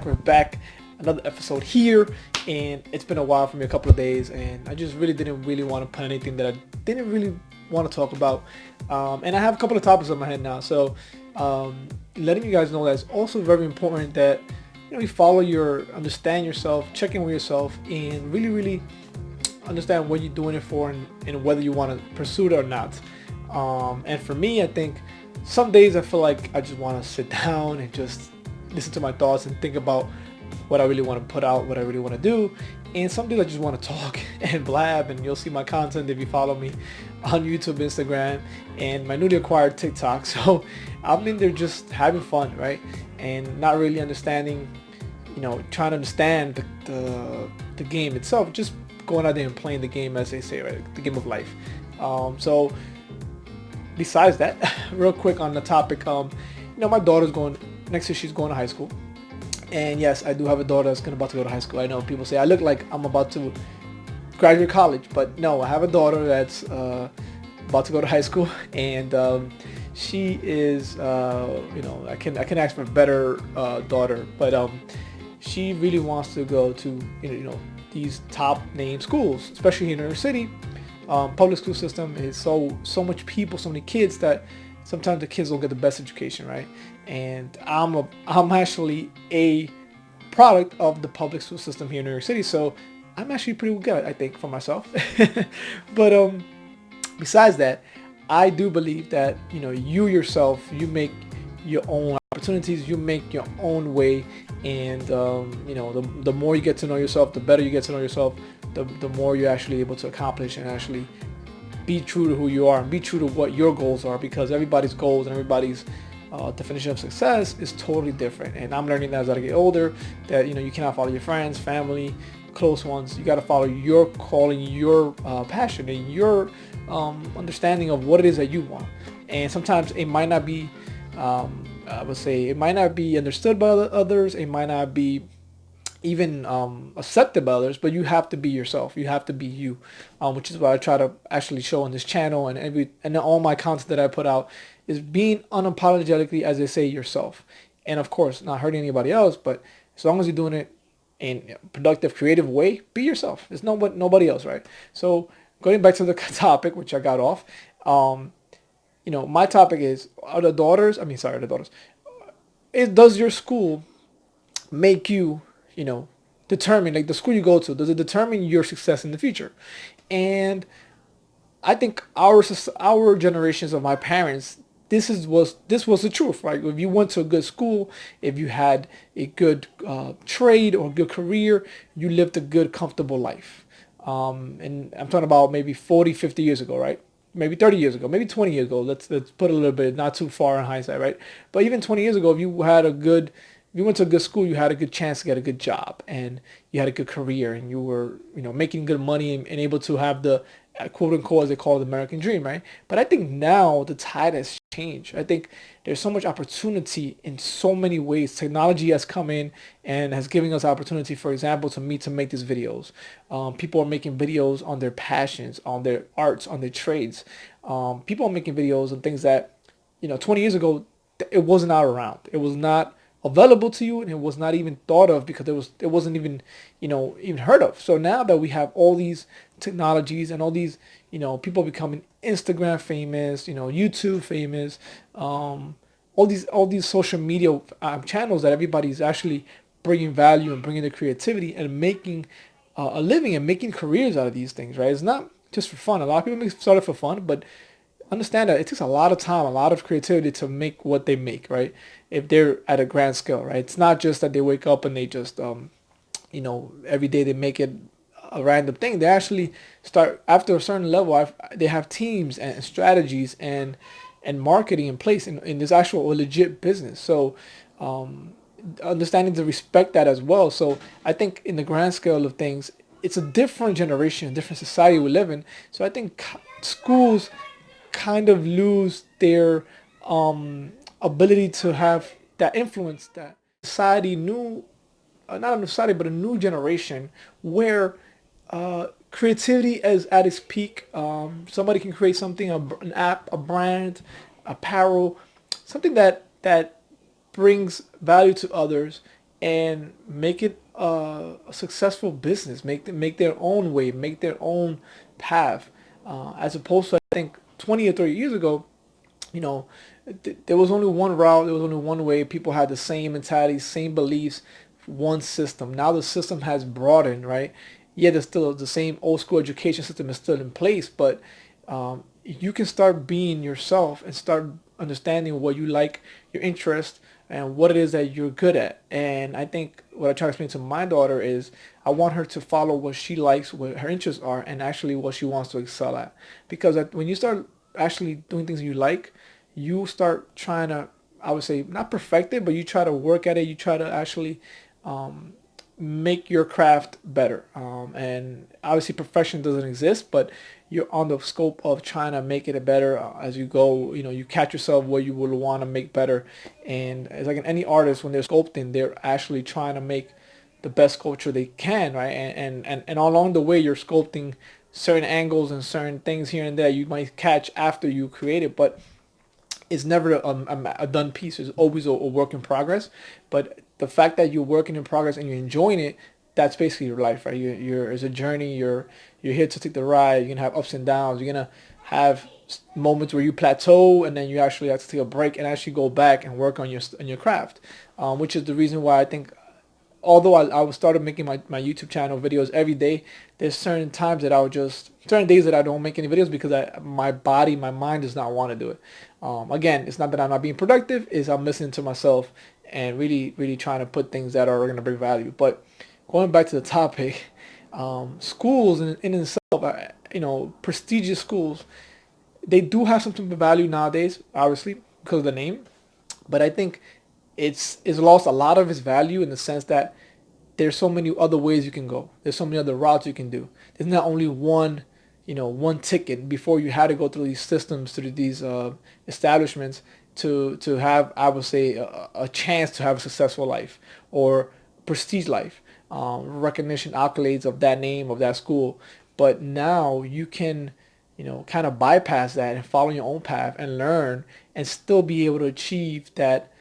We're back, another episode here, and it's been a while for me, a couple of days, and I just really didn't really want to put anything that I didn't really want to talk about. And I have a couple of topics on my head now, so letting you guys know that it's also very important that you follow understand yourself, check in with yourself, and really understand what you're doing it for, and whether you want to pursue it or not. And for me, I think some days I feel like I just want to sit down and just listen to my thoughts and think about what I really want to put out, what I really want to do. And some days I just want to talk and blab, and you'll see my content if you follow me on YouTube, Instagram, and my newly acquired TikTok. So I'm in there just having fun, right? And not really understanding, trying to understand the game itself, just going out there and playing the game, as they say, right? The game of life. So besides that, real quick on the topic, my daughter's going, next year she's going to high school. And yes, I do have a daughter that's about to go to high school. I know people say I look like I'm about to graduate college, but no, I have a daughter that's about to go to high school, and she is, I can ask for a better daughter, but she really wants to go to these top name schools, especially in her city. Public school system is so much people, so many kids, that sometimes the kids don't get the best education, right? And I'm actually a product of the public school system here in New York City, so I'm actually pretty good, I think, for myself. But besides that, I do believe that you yourself, you make your own opportunities, you make your own way, and the more you get to know yourself, the better you get to know yourself, the more you're actually able to accomplish and actually be true to who you are and be true to what your goals are, because everybody's goals and everybody's definition of success is totally different. And I'm learning that as I get older, that you cannot follow your friends, family, close ones. You got to follow your calling, your passion, and your understanding of what it is that you want. And sometimes it might not be, I would say, it might not be understood by others. It might not be even accepted by others, but you have to be yourself. You have to be you, which is what I try to actually show on this channel, and all my content that I put out is being unapologetically, as they say, yourself. And of course, not hurting anybody else, but as long as you're doing it in a productive, creative way, be yourself. There's nobody else, right? So going back to the topic, which I got off, my topic is, the daughters. Does your school make you, determine, like the school you go to, does it determine your success in the future? And I think our generations of my parents, this was the truth, right? If you went to a good school, if you had a good trade or a good career, you lived a good, comfortable life. And I'm talking about maybe 40, 50 years ago, right? Maybe 30 years ago, maybe 20 years ago. Let's put a little bit, not too far in hindsight, right? But even 20 years ago, if you went to a good school, you had a good chance to get a good job, and you had a good career, and you were, making good money, and able to have the quote unquote, as they call it, the American dream, right? But I think now the tide has changed. I think there's so much opportunity in so many ways. Technology has come in and has given us opportunity, for example, to make these videos. People are making videos on their passions, on their arts, on their trades. People are making videos on things that, 20 years ago, it was not around. It was not available to you, and it was not even thought of, because it wasn't even even heard of. So now that we have all these technologies and all these people becoming Instagram famous, YouTube famous, all these social media channels, that everybody's actually bringing value and bringing their creativity and making a living and making careers out of these things, right? It's not just for fun. A lot of people start it for fun, but understand that it takes a lot of time, a lot of creativity to make what they make, right? If they're at a grand scale, right? It's not just that they wake up and they just, every day they make it a random thing. They actually start after a certain level. They have teams and strategies and marketing in place in this actual legit business. So understanding to respect that as well. So I think in the grand scale of things, it's a different generation, a different society we live in. So I think schools kind of lose their ability to have that influence that society knew, not a society, but a new generation where creativity is at its peak. Somebody can create something, an app, a brand, apparel, something that brings value to others, and make it a successful business. Make their own way, make their own path, as opposed to, I think, 20 or 30 years ago, you know, there was only one route, there was only one way. People had the same mentality, same beliefs, one system. Now the system has broadened, right? Yeah, there's still the same old school education system is still in place, but you can start being yourself and start understanding what you like, your interest, and what it is that you're good at. And I think what I try to explain to my daughter is I want her to follow what she likes, what her interests are, and actually what she wants to excel at. Because when you start actually doing things you like, you start trying to, I would say, not perfect it, but you try to work at it. You try to actually um, make your craft better. And obviously perfection doesn't exist, but you're on the scope of trying to make it better as you go. You catch yourself what you would want to make better. And it's like in any artist, when they're sculpting, they're actually trying to make the best sculpture they can, right? And along the way, you're sculpting certain angles and certain things here and there you might catch after you create it, but it's never a done piece. It's always a work in progress. But the fact that you're working in progress and you're enjoying it, that's basically your life, right? It's a journey. You're here to take the ride. You're gonna have ups and downs. You're gonna have moments where you plateau, and then you actually have to take a break and actually go back and work on your craft, which is the reason why I think, although I started making my YouTube channel videos every day, there's certain times that certain days that I don't make any videos because my mind does not want to do it. Again, it's not that I'm not being productive, it's I'm listening to myself and really, really trying to put things that are going to bring value. But going back to the topic, schools in itself, prestigious schools, they do have something of value nowadays, obviously, because of the name. But I think it's lost a lot of its value in the sense that there's so many other ways you can go. There's so many other routes you can do. There's not only one ticket. Before, you had to go through these systems, through these establishments to have, I would say, a chance to have a successful life or prestige life, recognition, accolades of that name, of that school. But now you can, kind of bypass that and follow your own path and learn and still be able to achieve that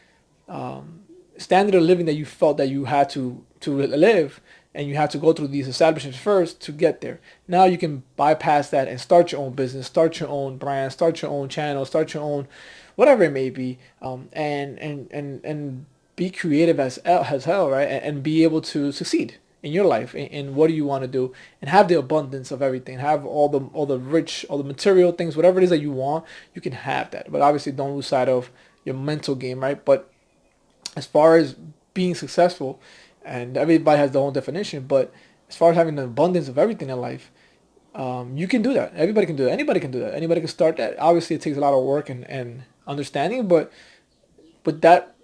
standard of living that you felt that you had to live, and you had to go through these establishments first to get there. Now you can bypass that and start your own business, start your own brand, start your own channel, start your own whatever it may be, and be creative as hell, right? And be able to succeed in your life in what do you want to do, and have the abundance of everything, have all the rich, all the material things, whatever it is that you want, you can have that. But obviously don't lose sight of your mental game, right? But as far as being successful, and everybody has their own definition, but as far as having an abundance of everything in life, you can do that. Everybody can do that. Anybody can do that. Anybody can start that. Obviously, it takes a lot of work and understanding, but that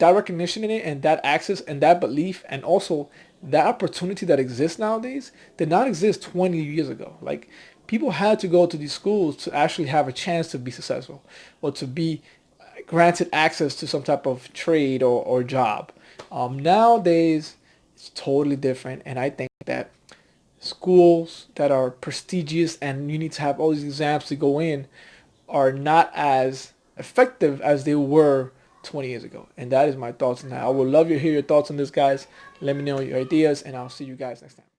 recognition in it, and that access and that belief, and also that opportunity that exists nowadays did not exist 20 years ago. Like, people had to go to these schools to actually have a chance to be successful, or to be granted access to some type of trade or job. Nowadays, it's totally different, and I think that schools that are prestigious and you need to have all these exams to go in are not as effective as they were 20 years ago. And that is my thoughts on that. I would love to hear your thoughts on this, guys. Let me know your ideas, and I'll see you guys next time.